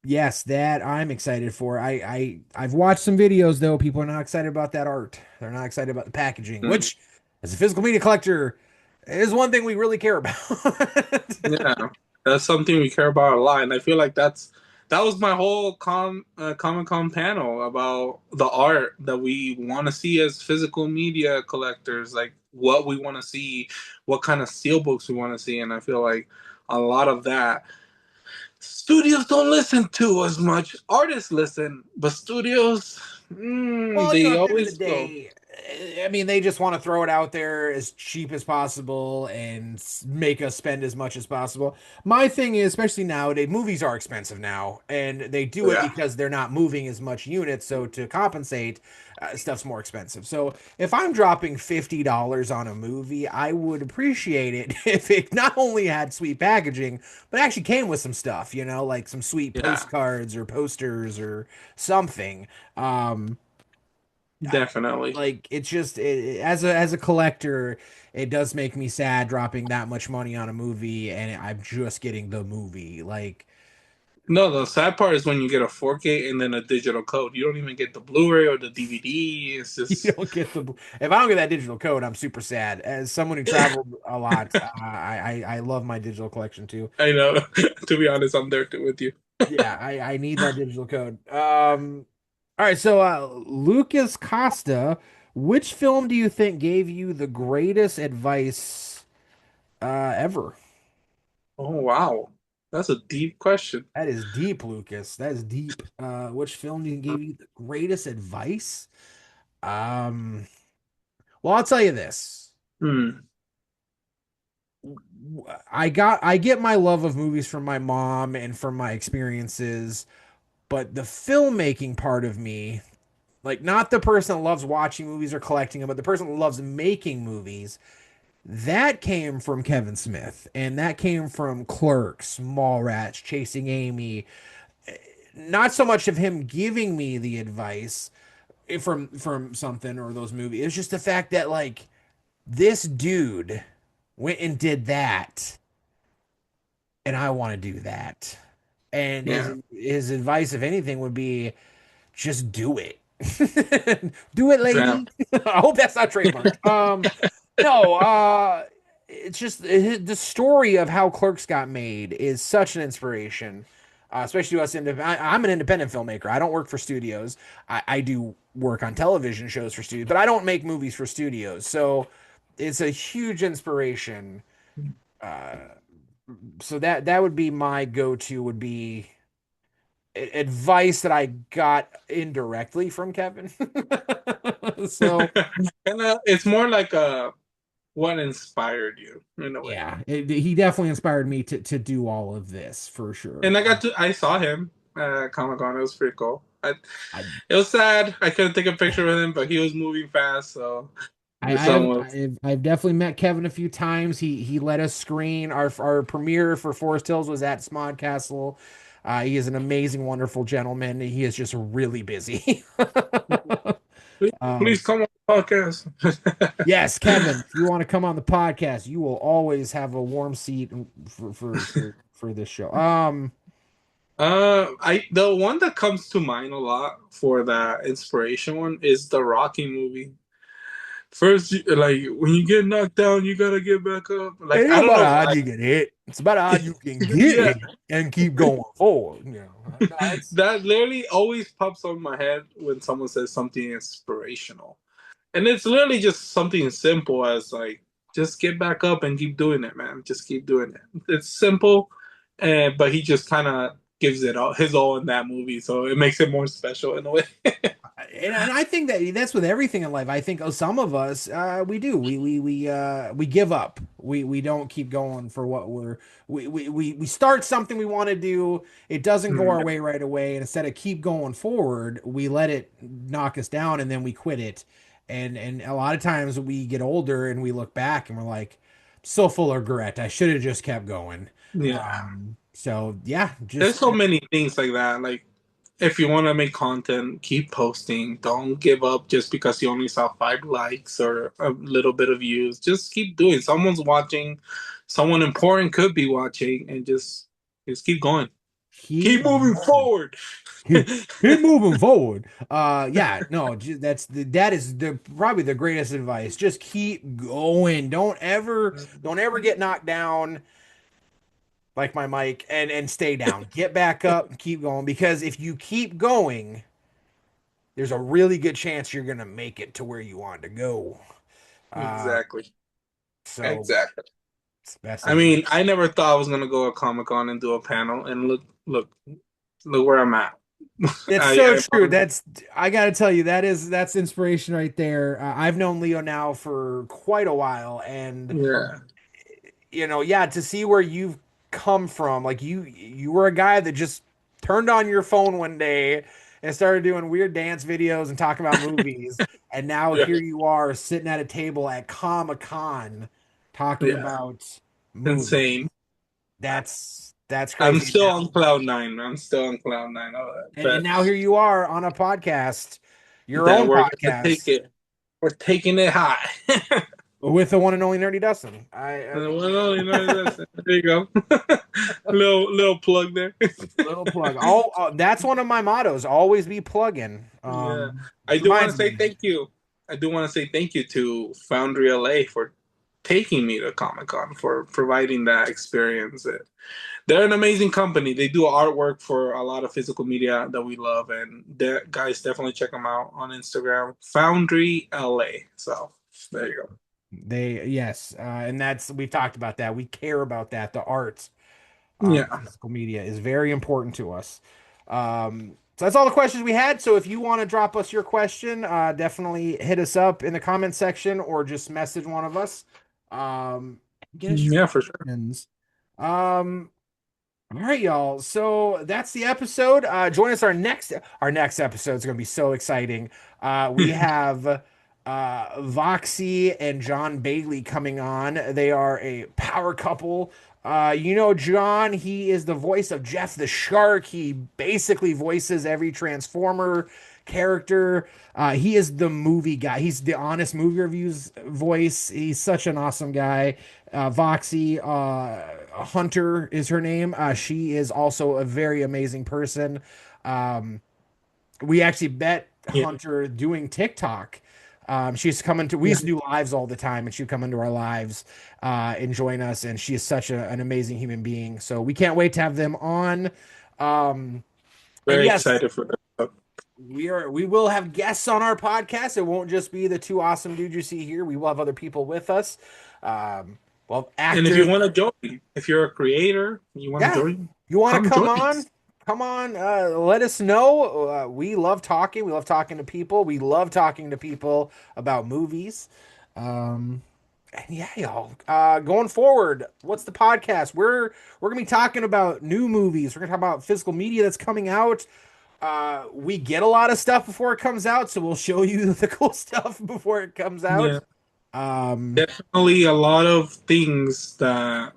S1: yes, that I'm excited for. I've watched some videos though. People are not excited about that art. They're not excited about the packaging,
S2: mm,
S1: which as a physical media collector is one thing we really care about.
S2: yeah, that's something we care about a lot, and I feel like that was my whole Comic Con panel about the art that we want to see as physical media collectors, like what we want to see, what kind of steelbooks we want to see, and I feel like a lot of that studios don't listen to as much. Artists listen, but studios,
S1: Well,
S2: they
S1: at the end of the
S2: always go.
S1: day, I mean, they just want to throw it out there as cheap as possible and make us spend as much as possible. My thing is, especially nowadays, movies are expensive now, and they do it
S2: Yeah,
S1: because they're not moving as much units. So to compensate, stuff's more expensive. So if I'm dropping $50 on a movie, I would appreciate it if it not only had sweet packaging, but actually came with some stuff, like some sweet
S2: yeah,
S1: postcards or posters or something. Um,
S2: definitely.
S1: like it's just as a collector, it does make me sad dropping that much money on a movie and I'm just getting the movie. Like
S2: No, the sad part is when you get a 4K and then a digital code. You don't even get the Blu-ray or the DVD. It's
S1: you
S2: just,
S1: don't get the if I don't get that digital code, I'm super sad. As someone who traveled a lot, I love my digital collection too.
S2: I know. To be honest, I'm there too with you.
S1: Yeah, I need that digital code. All right, so Lucas Costa, which film do you think gave you the greatest advice ever?
S2: Oh wow, that's a deep question.
S1: That is deep, Lucas. That is deep. Which film do you give you the greatest advice? Um, well, I'll tell you this.
S2: Hmm.
S1: I get my love of movies from my mom and from my experiences, but the filmmaking part of me, like not the person that loves watching movies or collecting them, but the person that loves making movies, that came from Kevin Smith, and that came from Clerks, Mallrats, Chasing Amy. Not so much of him giving me the advice from something or those movies. It's just the fact that like this dude went and did that, and I want to do that. And his
S2: Yeah.
S1: his advice, if anything, would be just do it. Do it,
S2: Yeah.
S1: lady. I hope that's not trademarked. No, it's just the story of how Clerks got made is such an inspiration, especially to us. I'm an independent filmmaker. I don't work for studios. I do work on television shows for studios, but I don't make movies for studios. So it's a huge inspiration. Uh, so that would be my go-to. Would be advice that I got indirectly from Kevin. So
S2: And it's more like what inspired you in a way.
S1: yeah, he definitely inspired me to do all of this for sure.
S2: And I saw him at Comic Con. It was pretty cool.
S1: I,
S2: It was sad. I couldn't take a picture with him, but he was moving fast, so
S1: I,
S2: the
S1: I
S2: sun
S1: have
S2: was.
S1: I've definitely met Kevin a few times. He let us screen our premiere for Forest Hills was at Smod Castle. He is an amazing, wonderful gentleman. He is just really busy.
S2: Please,
S1: um,
S2: please come on the podcast.
S1: yes, Kevin, if you want to come on the podcast, you will always have a warm seat for this show.
S2: I the one that comes to mind a lot for that inspiration one is the Rocky movie. First, like when you get knocked down, you gotta get back up.
S1: It
S2: Like
S1: ain't
S2: I don't
S1: about
S2: know
S1: how hard
S2: why.
S1: you get hit. It's about how hard you can get
S2: Yeah,
S1: hit and keep going forward. No, it's
S2: that literally always pops on my head when someone says something inspirational, and it's literally just something simple as like just get back up and keep doing it, man. Just keep doing it. It's simple, and but he just kind of gives it all his all in that movie, so it makes it more special in a way.
S1: and I think that that's with everything in life. I think some of us we do we give up. We don't keep going for what we start something we want to do. It doesn't go our way right away, and instead of keep going forward, we let it knock us down, and then we quit it. And a lot of times we get older and we look back and we're like, so full of regret. I should have just kept going.
S2: Yeah.
S1: So yeah,
S2: There's
S1: just
S2: so many things like that. Like, if you want to make content, keep posting. Don't give up just because you only saw 5 likes or a little bit of views. Just keep doing. Someone's watching. Someone important could be watching, and just keep going. Keep
S1: keep
S2: moving forward.
S1: keep moving forward. Yeah, no, that is the probably the greatest advice. Just keep going. Don't ever get knocked down like my mic and stay down. Get back up and keep going because if you keep going, there's a really good chance you're gonna make it to where you want to go. Uh,
S2: Exactly.
S1: so
S2: Exactly.
S1: it's best
S2: I
S1: advice.
S2: mean, I never thought I was gonna go to Comic Con and do a panel, and look where I'm at.
S1: That's so
S2: I
S1: true. I gotta tell you, that's inspiration right there. I've known Leo now for quite a while, and
S2: yeah,
S1: yeah, to see where you've come from, like you were a guy that just turned on your phone one day and started doing weird dance videos and talking about movies, and now
S2: yeah,
S1: here you are sitting at a table at Comic Con talking
S2: yeah.
S1: about movies.
S2: Insane.
S1: That's
S2: I'm
S1: crazy.
S2: still on cloud nine. I'm still on cloud nine. All that,
S1: And now here you are on a podcast, your
S2: that
S1: own
S2: we're gonna take
S1: podcast
S2: it. We're taking it high.
S1: with the one and only Nerdy Dustin.
S2: Well, there you go. little plug there.
S1: Little plug. That's one of my mottos. Always be plugging.
S2: Yeah, I do want to
S1: Reminds
S2: say
S1: me.
S2: thank you. I do want to say thank you to Foundry LA for taking me to Comic Con for providing that experience. They're an amazing company. They do artwork for a lot of physical media that we love, and guys, definitely check them out on Instagram, Foundry LA. So there you go.
S1: Yes, and that's we've talked about that. We care about that. The art on
S2: Yeah,
S1: physical media is very important to us. So that's all the questions we had. So if you want to drop us your question, definitely hit us up in the comment section or just message one of us. Get us your
S2: yeah, for sure.
S1: questions. Um, All right, y'all. So that's the episode. Join us our next episode is going to be so exciting. We have Voxy and John Bailey coming on. They are a power couple. John, he is the voice of Jeff the Shark. He basically voices every Transformer character. He is the movie guy. He's the honest movie reviews voice. He's such an awesome guy. Voxy Hunter is her name. She is also a very amazing person. We actually met
S2: Yeah,
S1: Hunter doing TikTok. She used to come into we
S2: yeah,
S1: used to do lives all the time, and she'd come into our lives and join us. And she is such an amazing human being. So we can't wait to have them on. And
S2: very
S1: yes,
S2: excited for that.
S1: we will have guests on our podcast. It won't just be the two awesome dudes you see here. We will have other people with us. Well,
S2: And if you
S1: actors.
S2: want to join, if you're a creator, you want to
S1: Yeah,
S2: join,
S1: you want to
S2: come
S1: come
S2: join
S1: on?
S2: us.
S1: Come on, let us know. We love talking. We love talking to people. We love talking to people about movies. Um, and yeah, y'all. Going forward, what's the podcast? We're gonna be talking about new movies. We're gonna talk about physical media that's coming out. We get a lot of stuff before it comes out, so we'll show you the cool stuff before it comes out.
S2: Yeah,
S1: Um,
S2: definitely a lot of things that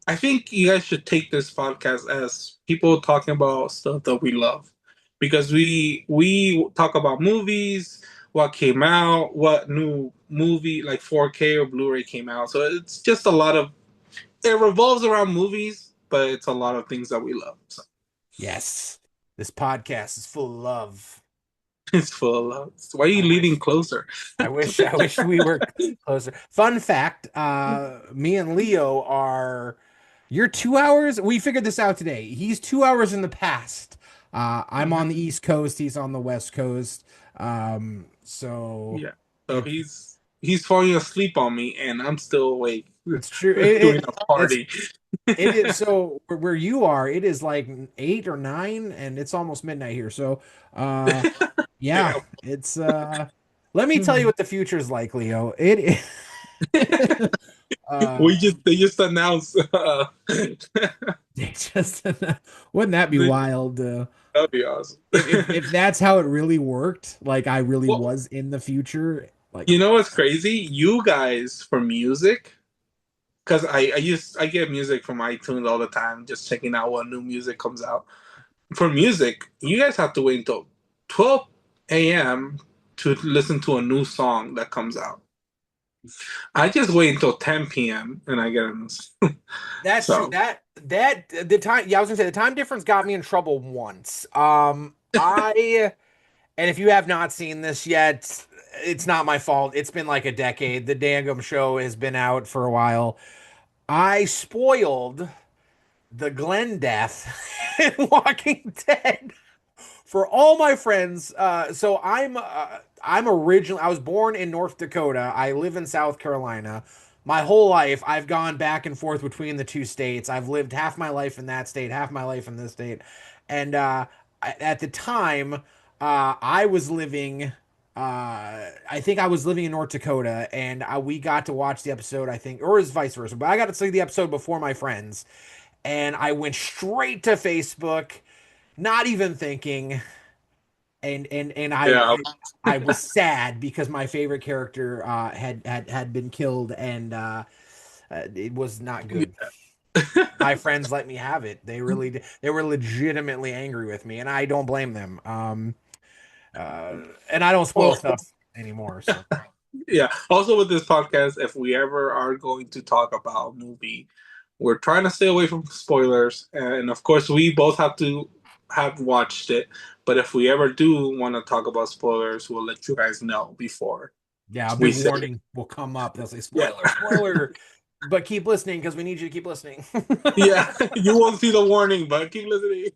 S2: I think you guys should take this podcast as people talking about stuff that we love, because we talk about movies, what came out, what new movie like 4K or Blu-ray came out. So it's just a lot of it revolves around movies, but it's a lot of things that we love. So
S1: yes, this podcast is full of love.
S2: It's full of love. Why are you
S1: I
S2: leaning
S1: wish.
S2: closer?
S1: I wish we were closer. Fun fact, me and Leo are you're 2 hours. We figured this out today. He's 2 hours in the past. I'm on the
S2: Mhm.
S1: East Coast, he's on the West Coast. So
S2: Yeah. So
S1: it,
S2: he's falling asleep on me, and I'm still awake
S1: it's true.
S2: doing a
S1: It's
S2: party.
S1: it is so where you are, it is like 8 or 9, and it's almost midnight here. So uh yeah,
S2: Damn.
S1: it's let me tell you what the future is like, Leo. It is
S2: We
S1: uh
S2: just they just announced
S1: they just wouldn't that be
S2: they,
S1: wild?
S2: that'd be awesome.
S1: If that's how it really worked, like I really
S2: Well,
S1: was in the future, like
S2: you know what's crazy? You guys for music, because I get music from iTunes all the time, just checking out what new music comes out. For music, you guys have to wait until 12 a.m. to listen to a new song that comes out. I just wait until 10 p.m. and I get a new song.
S1: that's true.
S2: So
S1: That the time, yeah, I was gonna say the time difference got me in trouble once. I And if you have not seen this yet, it's not my fault. It's been like a decade. The Dangum show has been out for a while. I spoiled the Glenn death in Walking Dead for all my friends. So I'm originally I was born in North Dakota. I live in South Carolina. My whole life, I've gone back and forth between the two states. I've lived half my life in that state, half my life in this state, and at the time, I was living. I think I was living in North Dakota, and we got to watch the episode. I think, or it was vice versa, but I got to see the episode before my friends, and I went straight to Facebook, not even thinking, and
S2: yeah,
S1: I was sad because my favorite character had been killed, and it was not good. My friends let me have it. They really did. They were legitimately angry with me, and I don't blame them. Uh, and I don't spoil
S2: well,
S1: stuff anymore. So
S2: yeah. Also, with this podcast, if we ever are going to talk about a movie, we're trying to stay away from spoilers, and of course, we both have to have watched it. But if we ever do want to talk about spoilers, we'll let you guys know before
S1: yeah, a
S2: we
S1: big
S2: say it.
S1: warning will come up. They'll say
S2: Yeah,
S1: spoiler, spoiler, but keep listening because we need you to keep listening.
S2: yeah. You won't see the warning, but keep listening.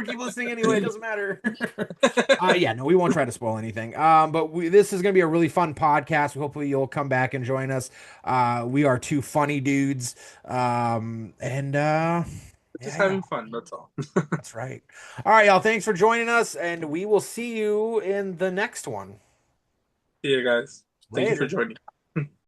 S1: Keep listening anyway. It doesn't matter. Yeah, no, we won't try to spoil anything. But this is gonna be a really fun podcast. Hopefully, you'll come back and join us. We are two funny dudes. And
S2: Just
S1: yeah,
S2: having fun. That's all.
S1: that's right. All right, y'all. Thanks for joining us, and we will see you in the next one.
S2: See you guys. Thank you for
S1: Later.
S2: joining.